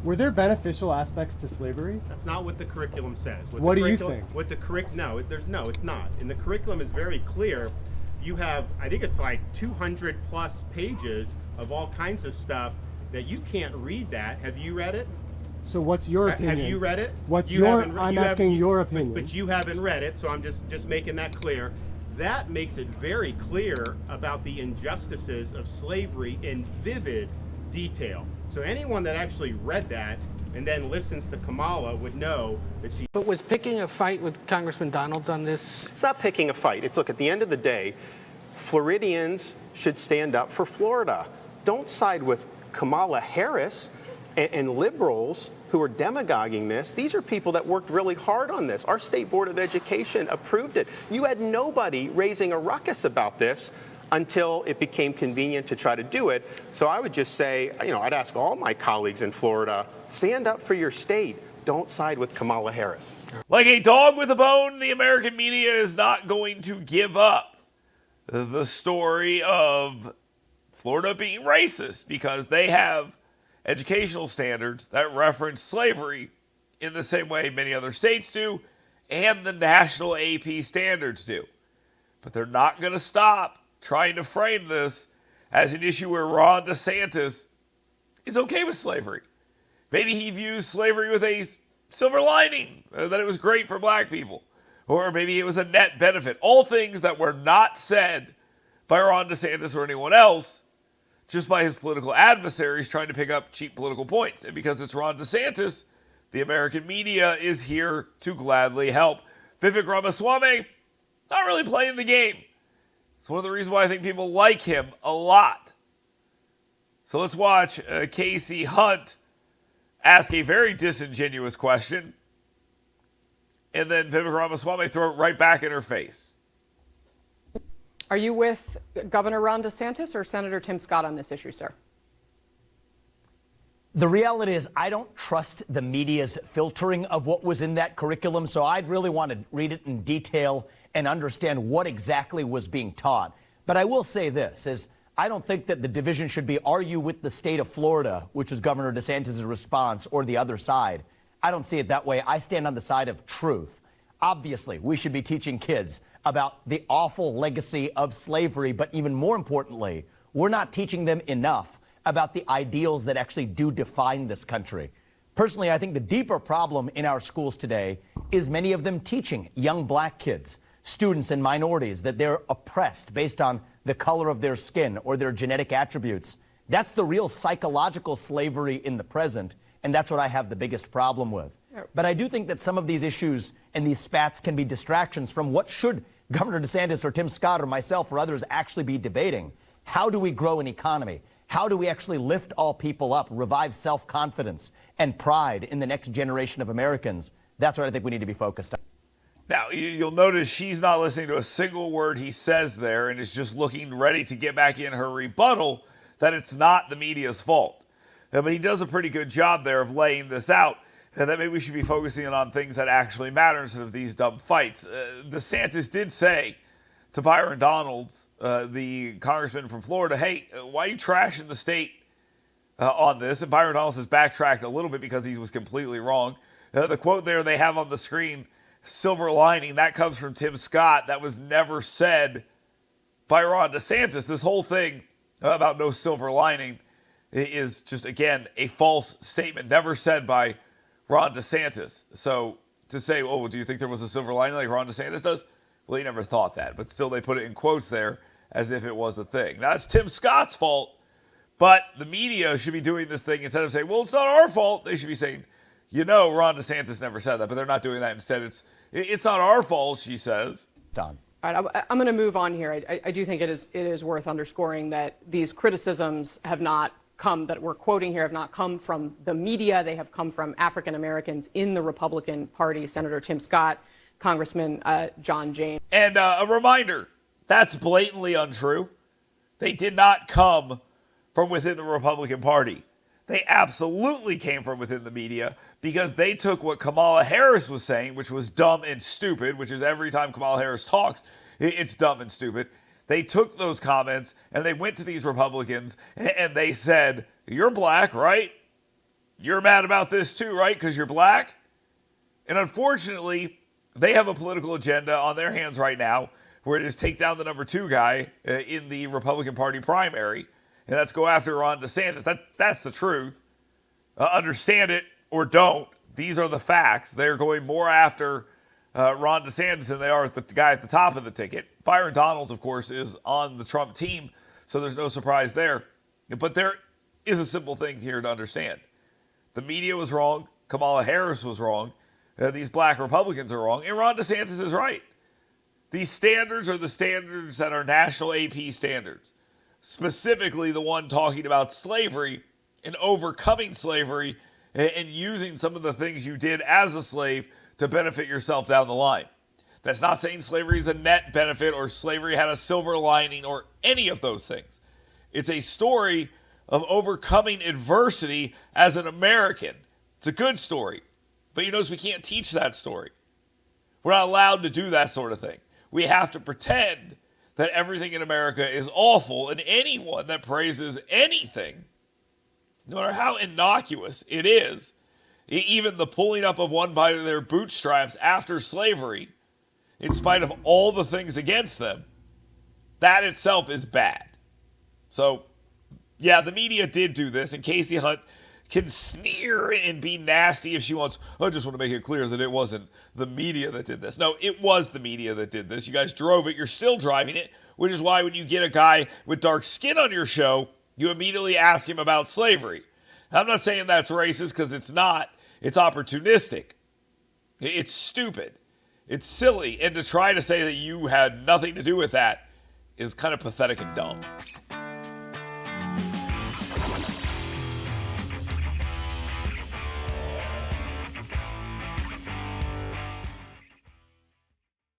Were there beneficial aspects to slavery? That's not what the curriculum says. What do you think? No, it's not. And the curriculum is very clear. You have, I think it's like 200 plus pages of all kinds of stuff that you can't read that. Have you read it? So what's your opinion? Have you read it? I'm asking your opinion. But you haven't read it, so I'm just making that clear. That makes it very clear about the injustices of slavery in vivid detail. So anyone that actually read that and then listens to Kamala would know that she... But was picking a fight with Congressman Donalds on this? It's not picking a fight. It's, look, at the end of the day, Floridians should stand up for Florida. Don't side with Kamala Harris and liberals who are demagoguing this. These are people that worked really hard on this. Our State Board of Education approved it. You had nobody raising a ruckus about this until it became convenient to try to do it. So I would just say, I'd ask all my colleagues in Florida, stand up for your state. Don't side with Kamala Harris. Like a dog with a bone, the American media is not going to give up the story of Florida being racist because they have educational standards that reference slavery in the same way many other states do and the national AP standards do. But they're not going to stop trying to frame this as an issue where Ron DeSantis is okay with slavery. Maybe he views slavery with a silver lining, that it was great for black people. Or maybe it was a net benefit. All things that were not said by Ron DeSantis or anyone else, just by his political adversaries trying to pick up cheap political points. And because it's Ron DeSantis, the American media is here to gladly help. Vivek Ramaswamy, not really playing the game. It's one of the reasons why I think people like him a lot. So let's watch Kasie Hunt ask a very disingenuous question, and then Vivek Ramaswamy throw it right back in her face. Are you with Governor Ron DeSantis or Senator Tim Scott on this issue, sir? The reality is I don't trust the media's filtering of what was in that curriculum, so I'd really want to read it in detail and understand what exactly was being taught. But I will say this, is I don't think that the division should be, are you with the state of Florida, which was Governor DeSantis' response, or the other side. I don't see it that way. I stand on the side of truth. Obviously, we should be teaching kids about the awful legacy of slavery, but even more importantly, we're not teaching them enough about the ideals that actually do define this country. Personally, I think the deeper problem in our schools today is many of them teaching young black kids, students and minorities, that they're oppressed based on the color of their skin or their genetic attributes. That's the real psychological slavery in the present, and that's what I have the biggest problem with. But I do think that some of these issues and these spats can be distractions from what should Governor DeSantis or Tim Scott or myself or others actually be debating. How do we grow an economy? How do we actually lift all people up, revive self-confidence and pride in the next generation of Americans? That's what I think we need to be focused on. Now, you'll notice she's not listening to a single word he says there and is just looking ready to get back in her rebuttal that it's not the media's fault. But he does a pretty good job there of laying this out, and that maybe we should be focusing on things that actually matter instead of these dumb fights. DeSantis did say to Byron Donalds, the congressman from Florida, hey, why are you trashing the state on this? And Byron Donalds has backtracked a little bit because he was completely wrong. The quote there they have on the screen, silver lining, that comes from Tim Scott. That was never said by Ron DeSantis. This whole thing about no silver lining is just, again, a false statement, never said by Ron DeSantis. So to say, oh, do you think there was a silver lining like Ron DeSantis does? Well, he never thought that, but still they put it in quotes there as if it was a thing. Now, it's Tim Scott's fault, but the media should be doing this thing instead of saying, well, it's not our fault. They should be saying, Ron DeSantis never said that, but they're not doing that. Instead, it's not our fault, she says. Done. All right, I'm going to move on here. I do think it is worth underscoring that these criticisms have not come, that we're quoting here, have not come from the media. They have come from African Americans in the Republican Party, Senator Tim Scott, Congressman John James. And a reminder, that's blatantly untrue. They did not come from within the Republican Party. They absolutely came from within the media because they took what Kamala Harris was saying, which was dumb and stupid, which is every time Kamala Harris talks, it's dumb and stupid. They took those comments and they went to these Republicans and they said, you're black, right? You're mad about this too, right? Because you're black? And unfortunately, they have a political agenda on their hands right now where it is take down the number 2 guy in the Republican Party primary, and that's go after Ron DeSantis. That's the truth. Understand it or don't. These are the facts. They're going more after Ron DeSantis than they are the guy at the top of the ticket. Byron Donalds, of course, is on the Trump team, so there's no surprise there. But there is a simple thing here to understand. The media was wrong. Kamala Harris was wrong. These black Republicans are wrong. And Ron DeSantis is right. These standards are the standards that are national AP standards, specifically the one talking about slavery and overcoming slavery and using some of the things you did as a slave to benefit yourself down the line. That's not saying slavery is a net benefit or slavery had a silver lining or any of those things. It's a story of overcoming adversity as an American. It's a good story. But you notice we can't teach that story. We're not allowed to do that sort of thing. We have to pretend that everything in America is awful, and anyone that praises anything, no matter how innocuous it is, even the pulling up of one by their bootstraps after slavery, in spite of all the things against them, that itself is bad. So, yeah, the media did do this, and Kasie Hunt can sneer and be nasty if she wants. I just want to make it clear that it wasn't the media that did this. No, it was the media that did this. You guys drove it. You're still driving it, which is why when you get a guy with dark skin on your show, you immediately ask him about slavery. I'm not saying that's racist because it's not. It's opportunistic. It's stupid. It's silly. And to try to say that you had nothing to do with that is kind of pathetic and dumb.